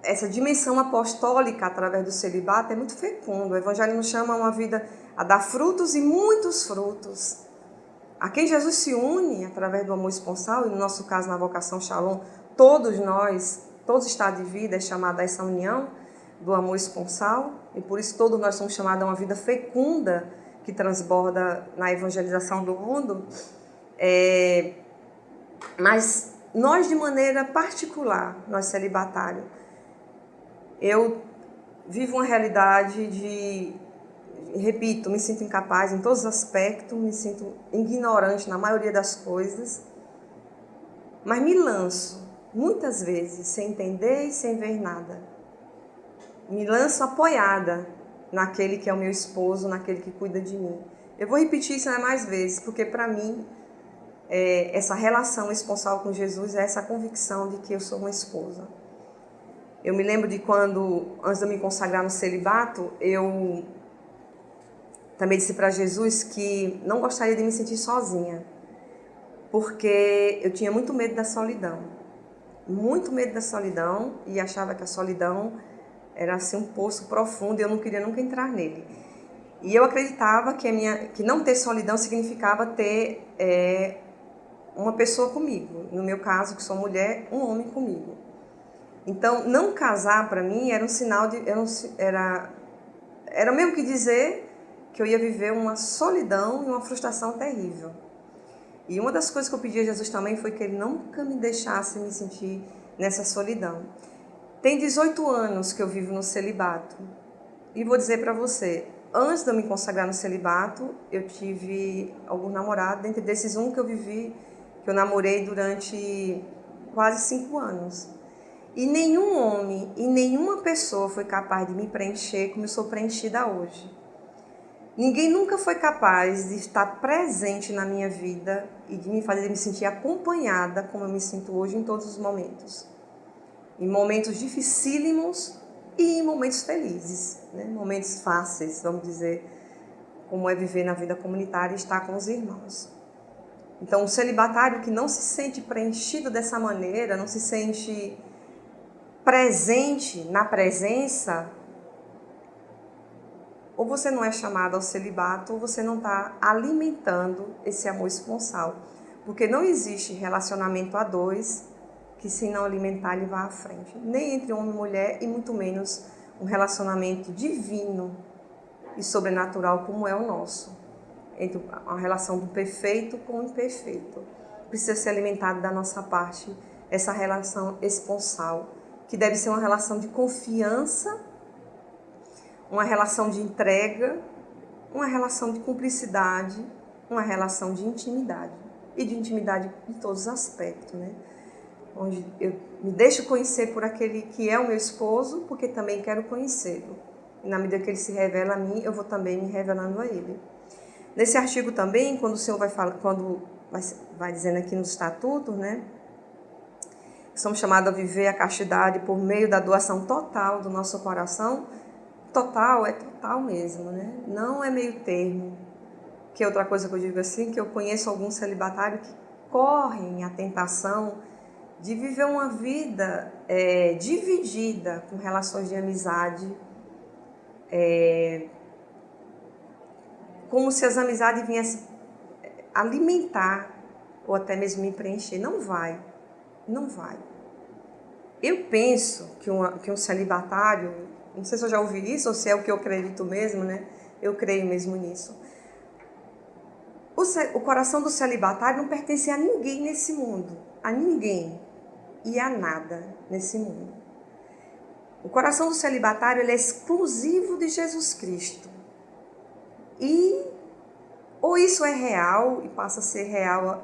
Speaker 1: essa dimensão apostólica através do celibato é muito fecundo. O Evangelho nos chama uma vida a dar frutos e muitos frutos. A quem Jesus se une através do amor esponsal, e no nosso caso na vocação Shalom, todos nós, todo estado de vida é chamado a essa união do amor esponsal, e por isso todos nós somos chamados a uma vida fecunda que transborda na evangelização do mundo. Mas nós, de maneira particular, nós celibatários, Eu vivo uma realidade repito, me sinto incapaz em todos os aspectos, me sinto ignorante na maioria das coisas, mas me lanço muitas vezes sem entender e sem ver nada. Me lanço apoiada naquele que é o meu esposo, naquele que cuida de mim. Eu vou repetir isso mais vezes, porque para mim, essa relação esponsal com Jesus é essa convicção de que eu sou uma esposa. Eu me lembro de quando, antes de eu me consagrar no celibato, eu também disse para Jesus que não gostaria de me sentir sozinha, porque eu tinha muito medo da solidão. Muito medo da solidão e achava que a solidão era assim um poço profundo e eu não queria nunca entrar nele. E eu acreditava que não ter solidão significava ter uma pessoa comigo. No meu caso, que sou mulher, um homem comigo. Então, não casar para mim era um sinal de... Era mesmo que dizer que eu ia viver uma solidão e uma frustração terrível. E uma das coisas que eu pedi a Jesus também foi que Ele nunca me deixasse me sentir nessa solidão. Tem 18 anos que eu vivo no celibato. E vou dizer para você, antes de eu me consagrar no celibato, eu tive alguns namorados, dentre desses um que eu namorei durante quase 5 anos. E nenhum homem e nenhuma pessoa foi capaz de me preencher como eu sou preenchida hoje. Ninguém nunca foi capaz de estar presente na minha vida e de me fazer me sentir acompanhada como eu me sinto hoje em todos os momentos. Em momentos dificílimos e em momentos felizes, né? Momentos fáceis, vamos dizer, como é viver na vida comunitária e estar com os irmãos. Então, o celibatário que não se sente preenchido dessa maneira, não se sente presente na presença, ou você não é chamado ao celibato, ou você não está alimentando esse amor esponsal. Porque não existe relacionamento a dois que, se não alimentar, ele vá à frente. Nem entre homem e mulher, e muito menos um relacionamento divino e sobrenatural como é o nosso. Entre a relação do perfeito com o imperfeito. Precisa ser alimentado da nossa parte essa relação esponsal, que deve ser uma relação de confiança, uma relação de entrega, uma relação de cumplicidade, uma relação de intimidade. E de intimidade em todos os aspectos, né? Onde eu me deixo conhecer por aquele que é o meu esposo, porque também quero conhecê-lo. E na medida que ele se revela a mim, eu vou também me revelando a ele. Nesse artigo também, quando o Senhor vai dizendo aqui nos estatutos, né? Somos chamados a viver a castidade por meio da doação total do nosso coração. Total é total mesmo, né? Não é meio termo. Que é outra coisa que eu digo assim, que eu conheço alguns celibatários que correm a tentação de viver uma vida dividida com relações de amizade, como se as amizades viessem alimentar ou até mesmo me preencher. Não vai. Não vai. Eu penso que um celibatário, não sei se eu já ouvi isso ou se é o que eu acredito mesmo, né? Eu creio mesmo nisso. O coração do celibatário não pertence a ninguém nesse mundo. A ninguém e a nada nesse mundo. O coração do celibatário ele é exclusivo de Jesus Cristo. Ou isso é real e passa a ser real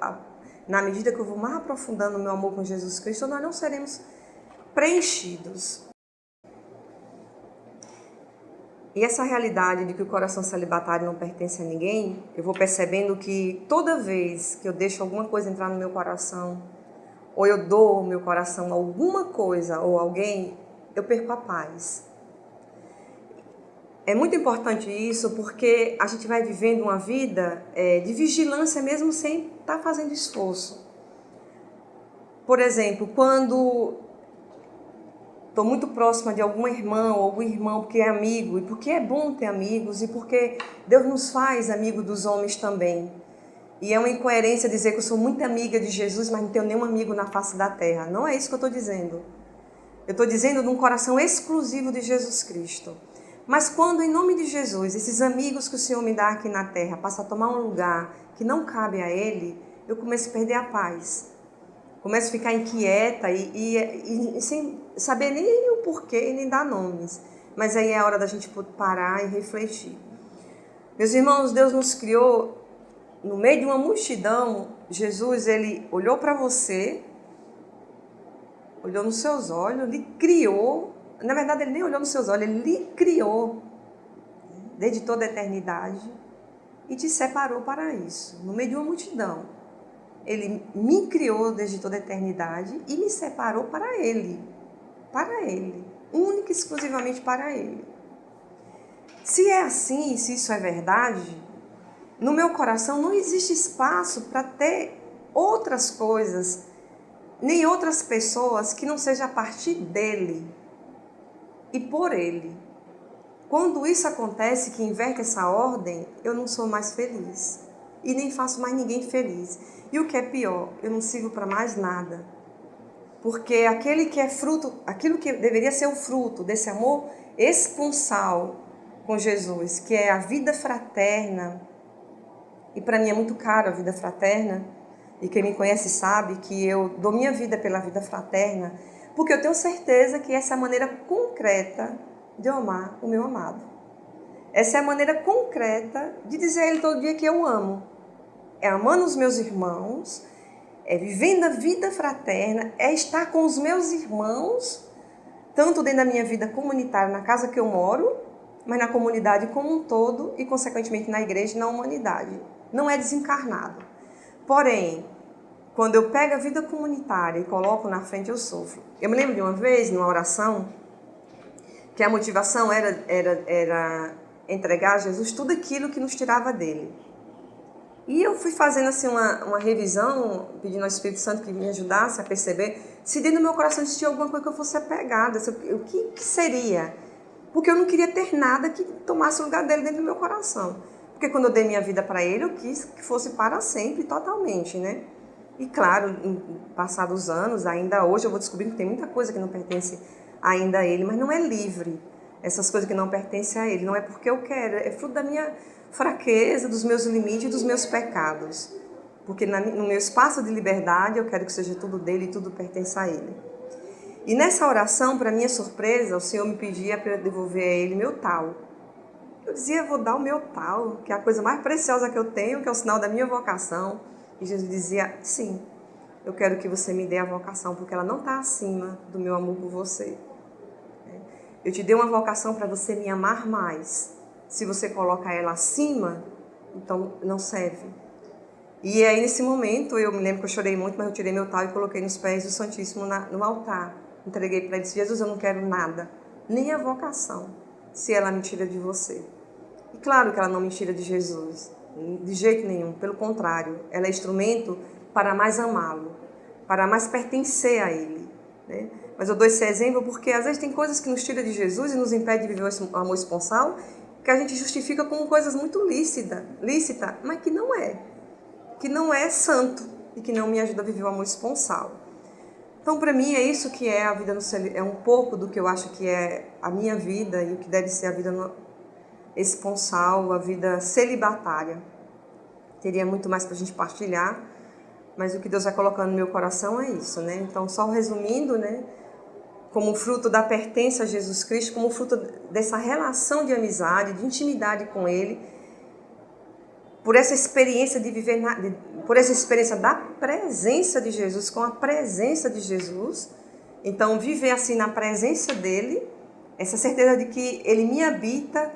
Speaker 1: na medida que eu vou mais aprofundando o meu amor com Jesus Cristo, ou nós não seremos preenchidos. E essa realidade de que o coração celibatário não pertence a ninguém, eu vou percebendo que toda vez que eu deixo alguma coisa entrar no meu coração, ou eu dou o meu coração a alguma coisa ou alguém, eu perco a paz. É muito importante isso porque a gente vai vivendo uma vida de vigilância mesmo sem estar fazendo esforço. Por exemplo, quando estou muito próxima de alguma irmã ou algum irmão porque é amigo, e porque é bom ter amigos, e porque Deus nos faz amigo dos homens também. E é uma incoerência dizer que eu sou muito amiga de Jesus, mas não tenho nenhum amigo na face da terra. Não é isso que eu estou dizendo. Eu estou dizendo de um coração exclusivo de Jesus Cristo. Mas quando, em nome de Jesus, esses amigos que o Senhor me dá aqui na terra passam a tomar um lugar que não cabe a Ele, eu começo a perder a paz. Começo a ficar inquieta e sem saber nem o porquê, nem dar nomes. Mas aí é a hora da gente parar e refletir. Meus irmãos, Deus nos criou no meio de uma multidão. Jesus, ele olhou para você, olhou nos seus olhos, lhe criou. Na verdade, ele nem olhou nos seus olhos, ele lhe criou desde toda a eternidade e te separou para isso, no meio de uma multidão. Ele me criou desde toda a eternidade e me separou para Ele, única e exclusivamente para Ele. Se é assim, se isso é verdade, no meu coração não existe espaço para ter outras coisas, nem outras pessoas que não seja a partir dEle e por Ele. Quando isso acontece, que inverte essa ordem, eu não sou mais feliz e nem faço mais ninguém feliz. E o que é pior, eu não sirvo para mais nada. Porque aquele que é fruto, aquilo que deveria ser o fruto desse amor esponsal com Jesus, que é a vida fraterna, e para mim é muito caro a vida fraterna, e quem me conhece sabe que eu dou minha vida pela vida fraterna, porque eu tenho certeza que essa é a maneira concreta de eu amar o meu amado. Essa é a maneira concreta de dizer a Ele todo dia que eu amo. É amando os meus irmãos, é vivendo a vida fraterna, é estar com os meus irmãos, tanto dentro da minha vida comunitária, na casa que eu moro, mas na comunidade como um todo e, consequentemente, na igreja e na humanidade. Não é desencarnado. Porém, quando eu pego a vida comunitária e coloco na frente, eu sofro. Eu me lembro de uma vez, numa oração, que a motivação era entregar a Jesus tudo aquilo que nos tirava dele. E eu fui fazendo assim uma revisão, pedindo ao Espírito Santo que me ajudasse a perceber se dentro do meu coração existia alguma coisa que eu fosse apegada, o que seria? Porque eu não queria ter nada que tomasse o lugar dele dentro do meu coração. Porque quando eu dei minha vida para ele, eu quis que fosse para sempre, totalmente, né? E claro, passados os anos, ainda hoje eu vou descobrindo que tem muita coisa que não pertence ainda a ele, mas não é livre. Essas coisas que não pertencem a ele, não é porque eu quero, é fruto da minha fraqueza, dos meus limites e dos meus pecados. Porque no meu espaço de liberdade eu quero que seja tudo dele e tudo pertença a ele. E nessa oração, para minha surpresa, o Senhor me pedia para eu devolver a ele meu tal. Eu dizia, eu vou dar o meu tal, que é a coisa mais preciosa que eu tenho, que é o sinal da minha vocação. E Jesus dizia, sim, eu quero que você me dê a vocação, porque ela não está acima do meu amor por você. Eu te dei uma vocação para você me amar mais. Se você coloca ela acima, então não serve. E aí nesse momento, eu me lembro que eu chorei muito, mas eu tirei meu tal e coloquei nos pés do Santíssimo no altar. Entreguei para ele e disse, Jesus, eu não quero nada, nem a vocação, se ela me tira de você. E claro que ela não me tira de Jesus, de jeito nenhum, pelo contrário, ela é instrumento para mais amá-lo, para mais pertencer a ele, né? Mas eu dou esse exemplo porque às vezes tem coisas que nos tiram de Jesus e nos impede de viver o amor esponsal, que a gente justifica como coisas muito lícita, mas que não é santo e que não me ajuda a viver o amor esponsal. Então, para mim, é isso que é a vida no celibato, é um pouco do que eu acho que é a minha vida e o que deve ser a vida esponsal, a vida celibatária. Teria muito mais para a gente partilhar, mas o que Deus vai colocando no meu coração é isso, né? Então, só resumindo, né? Como fruto da pertença a Jesus Cristo, como fruto dessa relação de amizade, de intimidade com Ele, por essa experiência de viver, por essa experiência da presença de Jesus, com a presença de Jesus. Então, viver assim na presença dEle, essa certeza de que Ele me habita,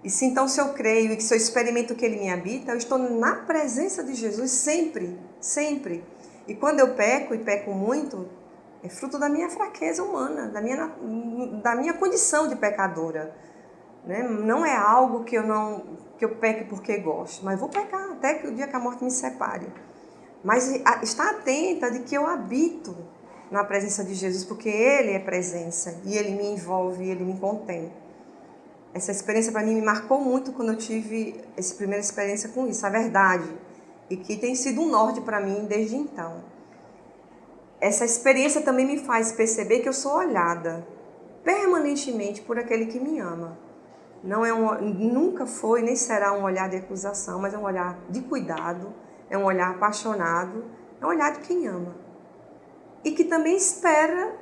Speaker 1: e se então se eu creio e se eu experimento que Ele me habita, eu estou na presença de Jesus sempre, sempre. E quando eu peco, e peco muito, é fruto da minha fraqueza humana, da minha condição de pecadora. Né? Não é algo que eu peque porque gosto, mas vou pecar até que o dia que a morte me separe. Mas está atenta de que eu habito na presença de Jesus, porque Ele é presença, e Ele me envolve, e Ele me contém. Essa experiência para mim me marcou muito quando eu tive essa primeira experiência com isso, a verdade, e que tem sido um norte para mim desde então. Essa experiência também me faz perceber que eu sou olhada permanentemente por aquele que me ama. Não nunca foi nem será um olhar de acusação, mas é um olhar de cuidado, é um olhar apaixonado, é um olhar de quem ama. e que também espera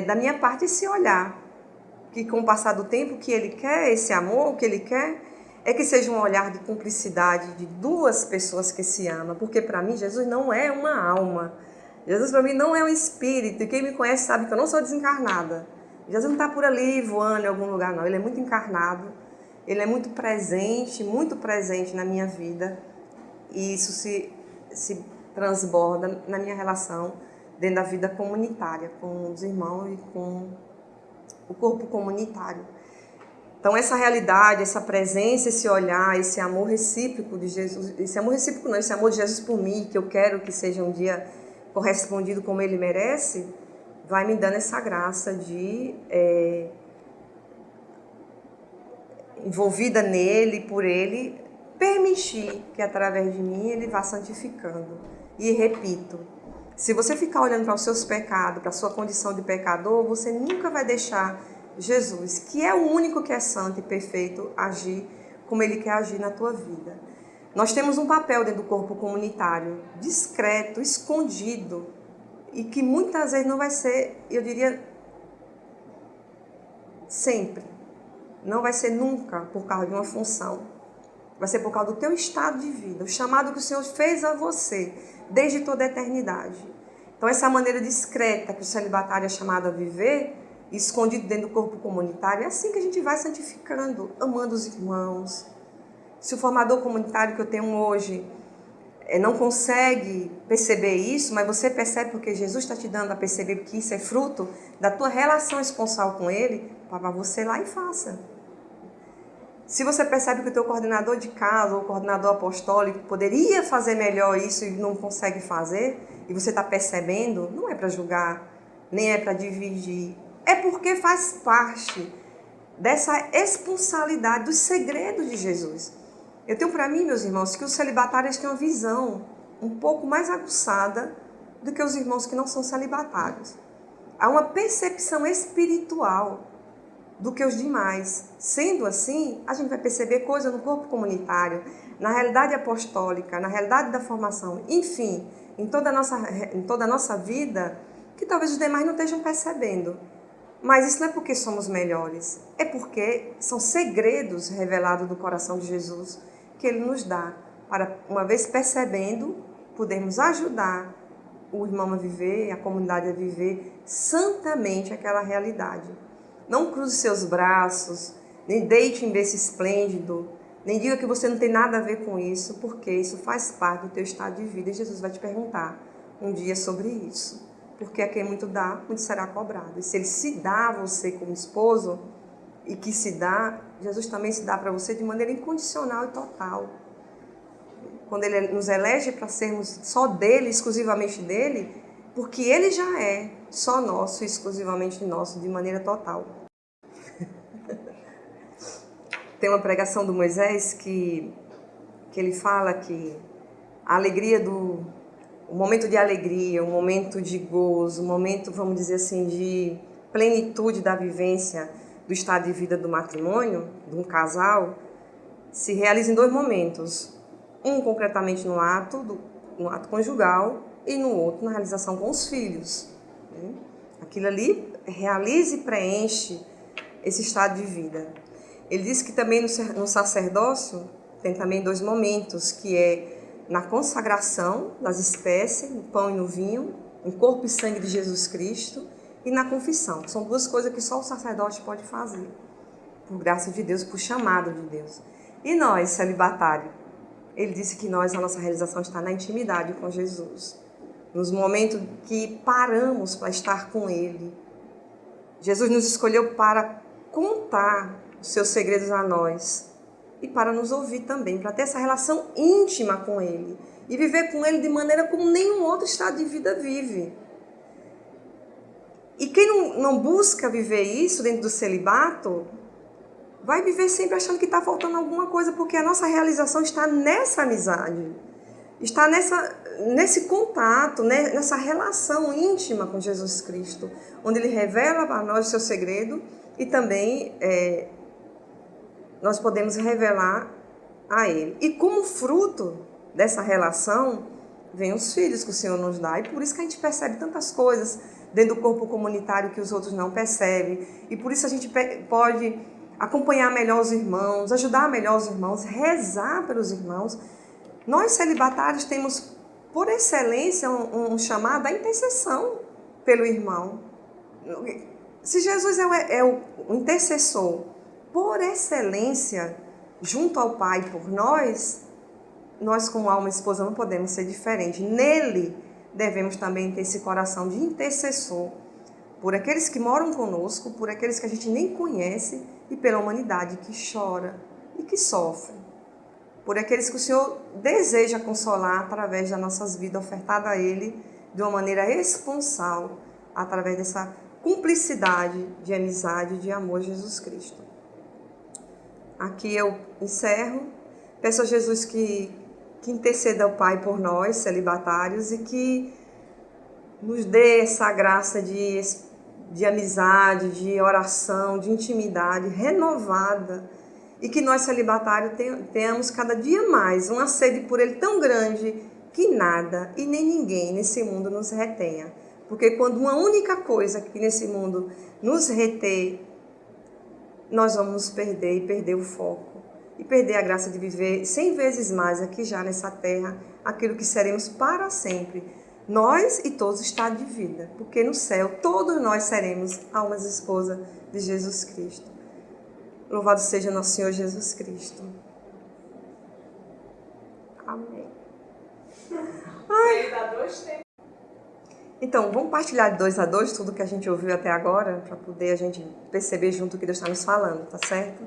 Speaker 1: da minha parte esse olhar, que com o passar do tempo, o que ele quer, esse amor, o que ele quer, é que seja um olhar de cumplicidade de duas pessoas que se amam, porque para mim Jesus não é uma alma, Jesus para mim não é um espírito, e quem me conhece sabe que eu não sou desencarnada. Jesus não está por ali voando em algum lugar não, ele é muito encarnado, ele é muito presente na minha vida, e isso se transborda na minha relação dentro da vida comunitária, com os irmãos e com o corpo comunitário. Então essa realidade, essa presença, esse olhar, esse amor recíproco de Jesus, esse amor recíproco não, esse amor de Jesus por mim, que eu quero que seja um dia correspondido como ele merece, vai me dando essa graça de, envolvida nele, por ele, permitir que através de mim ele vá santificando. E repito, se você ficar olhando para os seus pecados, para a sua condição de pecador, você nunca vai deixar Jesus, que é o único que é santo e perfeito, agir como ele quer agir na tua vida. Nós temos um papel dentro do corpo comunitário, discreto, escondido, e que muitas vezes não vai ser, eu diria, sempre. Não vai ser nunca por causa de uma função. Vai ser por causa do teu estado de vida, o chamado que o Senhor fez a você desde toda a eternidade. Então essa maneira discreta que o celibatário é chamado a viver, escondido dentro do corpo comunitário, é assim que a gente vai santificando, amando os irmãos. Se o formador comunitário que eu tenho hoje não consegue perceber isso, mas você percebe porque Jesus está te dando a perceber que isso é fruto da tua relação esponsal com ele, para você lá e faça. Se você percebe que o teu coordenador de casa ou o coordenador apostólico poderia fazer melhor isso e não consegue fazer, e você está percebendo, não é para julgar, nem é para dividir, é porque faz parte dessa esponsabilidade, dos segredos de Jesus. Eu tenho para mim, meus irmãos, que os celibatários têm uma visão um pouco mais aguçada do que os irmãos que não são celibatários. Há uma percepção espiritual do que os demais. Sendo assim, a gente vai perceber coisas no corpo comunitário, na realidade apostólica, na realidade da formação, enfim, em toda a nossa vida, que talvez os demais não estejam percebendo. Mas isso não é porque somos melhores, é porque são segredos revelados do coração de Jesus que ele nos dá, para, uma vez percebendo, podermos ajudar o irmão a viver, a comunidade a viver santamente aquela realidade. Não cruze seus braços, nem deite em berço esplêndido, nem diga que você não tem nada a ver com isso, porque isso faz parte do teu estado de vida e Jesus vai te perguntar um dia sobre isso. Porque a quem muito dá, muito será cobrado. E se ele se dá a você como esposo, e que se dá, Jesus também se dá para você de maneira incondicional e total. Quando ele nos elege para sermos só dele, exclusivamente dele, porque ele já é só nosso, exclusivamente nosso, de maneira total. Tem uma pregação do Moisés que ele fala que a alegria o momento de alegria, o momento de gozo, o momento, vamos dizer assim, de plenitude da vivência do estado de vida do matrimônio, de um casal, se realiza em dois momentos. Um concretamente no ato conjugal e no outro na realização com os filhos. Aquilo ali realiza e preenche esse estado de vida. Ele diz que também no sacerdócio tem também dois momentos, que é na consagração das espécies, no pão e no vinho, no corpo e sangue de Jesus Cristo, e na confissão. São duas coisas que só o sacerdote pode fazer, por graça de Deus, por chamado de Deus. E nós, celibatário, ele disse que a nossa realização está na intimidade com Jesus, nos momentos que paramos para estar com ele. Jesus nos escolheu para contar os seus segredos a nós, e para nos ouvir também, para ter essa relação íntima com ele e viver com ele de maneira como nenhum outro estado de vida vive. E quem não busca viver isso dentro do celibato, vai viver sempre achando que está faltando alguma coisa, porque a nossa realização está nessa amizade, está nesse contato, nessa relação íntima com Jesus Cristo, onde ele revela para nós o seu segredo e também nós podemos revelar a ele. E como fruto dessa relação, vem os filhos que o Senhor nos dá. E por isso que a gente percebe tantas coisas dentro do corpo comunitário que os outros não percebem. E por isso a gente pode acompanhar melhor os irmãos, ajudar melhor os irmãos, rezar pelos irmãos. Nós celibatários temos, por excelência, um chamado à intercessão pelo irmão. Se Jesus é o intercessor por excelência junto ao Pai por nós como alma e esposa não podemos ser diferentes. Nele devemos também ter esse coração de intercessor por aqueles que moram conosco, por aqueles que a gente nem conhece e pela humanidade que chora e que sofre. Por aqueles que o Senhor deseja consolar através das nossas vidas ofertadas a Ele de uma maneira responsal, através dessa cumplicidade de amizade e de amor a Jesus Cristo. Aqui eu encerro. Peço a Jesus que interceda ao Pai por nós, celibatários, e que nos dê essa graça de amizade, de oração, de intimidade renovada, e que nós, celibatários, tenhamos cada dia mais uma sede por Ele tão grande que nada e nem ninguém nesse mundo nos retenha. Porque quando uma única coisa aqui nesse mundo nos reter, nós vamos nos perder e perder o foco. E perder a graça de viver 100 vezes mais aqui já nessa terra, aquilo que seremos para sempre. Nós e todos os estados de vida. Porque no céu todos nós seremos almas esposas de Jesus Cristo. Louvado seja nosso Senhor Jesus Cristo. Amém. Então, vamos partilhar de 2 a 2 tudo que a gente ouviu até agora, para poder a gente perceber junto o que Deus está nos falando, tá certo?